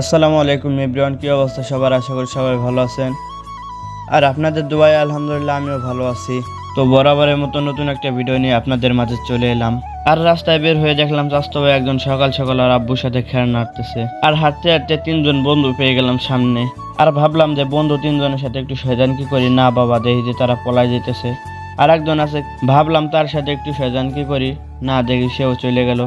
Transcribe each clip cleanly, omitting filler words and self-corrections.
আসসালামু আলাইকুম এভরিওয়ান, কি অবস্থা সবার? আশা করি সবাই ভালো আছেন। আর আপনাদের দোয়ায় আলহামদুলিল্লাহ আমিও ভালো আছি। তো বরাবরের মতো নতুন একটা ভিডিও নিয়ে আপনাদের মাঝে চলে এলাম। আর রাস্তায় বের হয়ে দেখলাম স্বাস্থ্য ভাই একজন সকাল সকাল আর আব্বুর সাথে খেলনা হাঁটতেছে। আর হাঁটতে হাঁটতে তিনজন বন্ধু পেয়ে গেলাম সামনে। আর ভাবলাম যে বন্ধু তিনজনের সাথে একটু শয়তান কি করি, না বাবা দেখি যে তারা পলায় যেতেছে। আর একজন আছে, ভাবলাম তার সাথে একটু শয়তান কি করি, না দেখি সেও চলে গেল।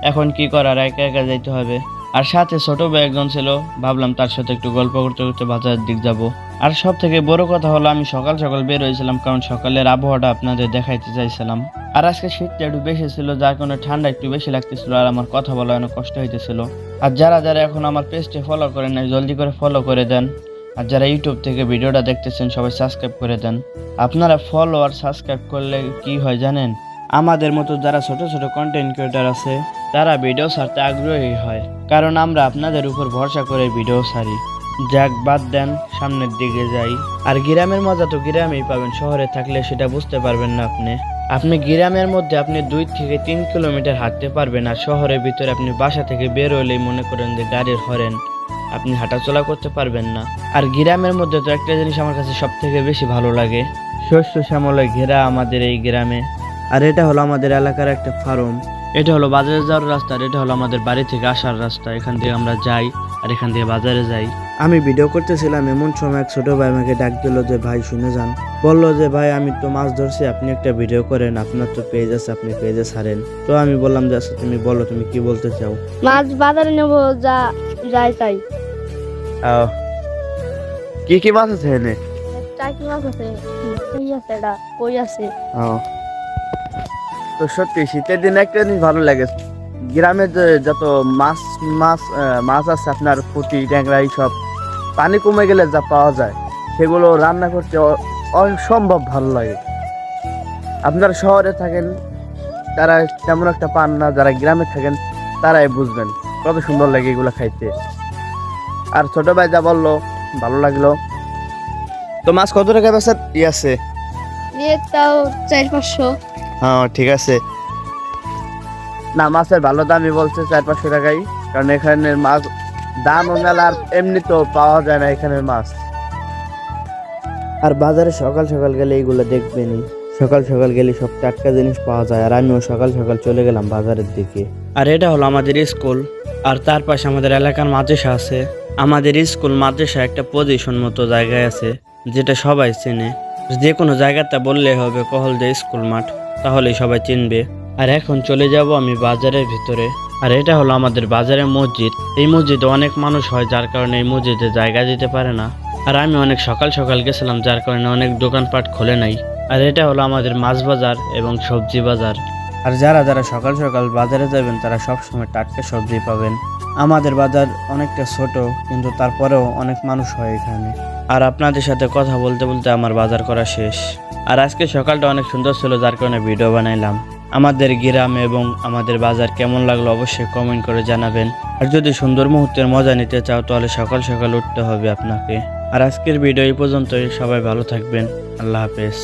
এখন কি করার, একা একা যাইতে হবে। আর সাথে ছোট ভাই একজন ছিল, ভাবলাম তার সাথে একটু গল্প করতে করতে বাজারের দিক যাব। আর সব থেকে বড় কথা হলো আমি সকাল সকাল বের হয়েছিলাম, কারণ সকালের আবহাওয়াটা আপনাদের দেখাইতে চাইছিলাম। আর আজকে শীতটা একটু বেশি ছিল, যার কারণে ঠান্ডা একটু বেশি লাগতেছিল, আর আমার কথা বলা অনেক কষ্ট হইতেছিল। আর যারা যারা এখন আমার পেজটি ফলো করেন নাই, জলদি করে ফলো করে দেন। আর যারা ইউটিউব থেকে ভিডিওটা দেখতেছেন সবাই সাবস্ক্রাইব করে দেন। আপনারা ফলো আর সাবস্ক্রাইব করলে কি হয় জানেন, আমাদের মতো যারা ছোট ছোট কন্টেন্ট ক্রিয়েটার আছে তারা ভিডিও ছাড়তে আগ্রহী হয়, কারণ আমরা আপনাদের উপর ভরসা করে ভিডিও ছাড়ি। যাক বাদ দেন, সামনের দিকে যাই। আর গ্রামের মজা তো গ্রামেই পাবেন, শহরে থাকলে সেটা বুঝতে পারবেন না। আপনি গ্রামের মধ্যে আপনি 2 থেকে 3 কিলোমিটার হাঁটতে পারবেন, আর শহরের ভিতরে আপনি বাসা থেকে বের হলেই মনে করেন যে গাড়ির হরেন, আপনি হাঁটাচলা করতে পারবেন না। আর গ্রামের মধ্যে তো একটা জিনিস আমার কাছে সব থেকে বেশি ভালো লাগে, শস্য শ্যামলে ঘেরা আমাদের এই গ্রামে। আর এটা হলো আমাদের এলাকার একটা ফার্ম। এটা হলো বাজারে যাওয়ার রাস্তা, আর এটা হলো আমাদের বাড়ি থেকে আসার রাস্তা। এখান থেকে আমরা যাই আর এখান থেকে বাজারে যাই। আমি ভিডিও করতেছিলাম, এমন সময় এক ছোট ভাই আমাকে ডাক দিল যে ভাই শুনে যান। বললো যে ভাই আমি তো মাছ ধরছি, আপনি একটা ভিডিও করেন, আপনার তো পেজ আছে, আপনি পেজে ছাড়েন। তো আমি বললাম যে আচ্ছা তুমি বলো, তুমি কি বলতে চাও। মাছ বাজারে নেবো, যাই তাই। কি কি মাছ আছে এনে? টাকি মাছ আছে, কই আছে, এটা কই আছে। তো সত্যি শীতের দিনে একটা জিনিস ভালো লাগে, গ্রামে যে যত মাছ মাছ মাছ আছে আপনার পুঁটি ট্যাংরা এইসব, পানি কমে গেলে যা পাওয়া যায় সেগুলো রান্না করতে অসম্ভব ভালো লাগে। আপনারা শহরে থাকেন তারা তেমন একটা পান না, যারা গ্রামে থাকেন তারাই বুঝবেন কত সুন্দর লাগে এগুলো খাইতে। আর ছোট ভাই যা বললো ভালো লাগলো। তো মাছ কত টাকা বেচার আছে? তাও 400-500। হ্যাঁ ঠিক আছে, না মাছের ভালো দামই বলছে 400-500 টাকাই, কারণ এখানের মাছ দাম মেলা, আর এমনি তো পাওয়া যায় না এখানের মাছ। আর বাজারে সকাল সকাল গেলে এইগুলো দেখবেনই, সকাল সকাল গেলে সব টাটকা জিনিস পাওয়া যায়। আর আমিও সকাল সকাল চলে গেলাম বাজারের দিকে। আর এটা হলো আমাদের স্কুল, আর তার পাশে আমাদের এলাকার মাদ্রাসা আছে। আমাদের স্কুল মাদ্রাসা একটা পজিশন মতো জায়গায় আছে, যেটা সবাই চেনে। যে কোনো জায়গাটা বললে হবে কহল যে স্কুল মাঠ, তাহলেই সবাই চিনবে। আর এখন চলে যাব আমি বাজারের ভিতরে। আর এটা হলো আমাদের বাজারের মসজিদ। এই মসজিদে অনেক মানুষ হয়, যার কারণে এই মসজিদে জায়গা দিতে পারে না। আর আমি অনেক সকাল সকাল গেছিলাম, যার কারণে অনেক দোকানপাট খোলে নাই। আর এটা হলো আমাদের মাছ বাজার এবং সবজি বাজার। আর যারা যারা সকাল সকাল বাজারে যাবেন তারা সবসময় টাটকা সবজি পাবেন। আমাদের বাজার অনেকটা ছোট, কিন্তু তারপরেও অনেক মানুষ হয় এখানে। আর আপনাদের সাথে কথা বলতে বলতে আমার বাজার করা শেষ। আর আজকে সকালটা অনেক সুন্দর ছিল, যার কারণে ভিডিও বানাইলাম। আমাদের গ্রাম এবং আমাদের বাজার কেমন লাগলো অবশ্যই কমেন্ট করে জানাবেন। আর যদি সুন্দর মুহূর্তের মজা নিতে চাও তাহলে সকাল সকাল উঠতে হবে আপনাকে। আর আজকের ভিডিও এই পর্যন্তই, সবাই ভালো থাকবেন, আল্লাহ হাফেজ।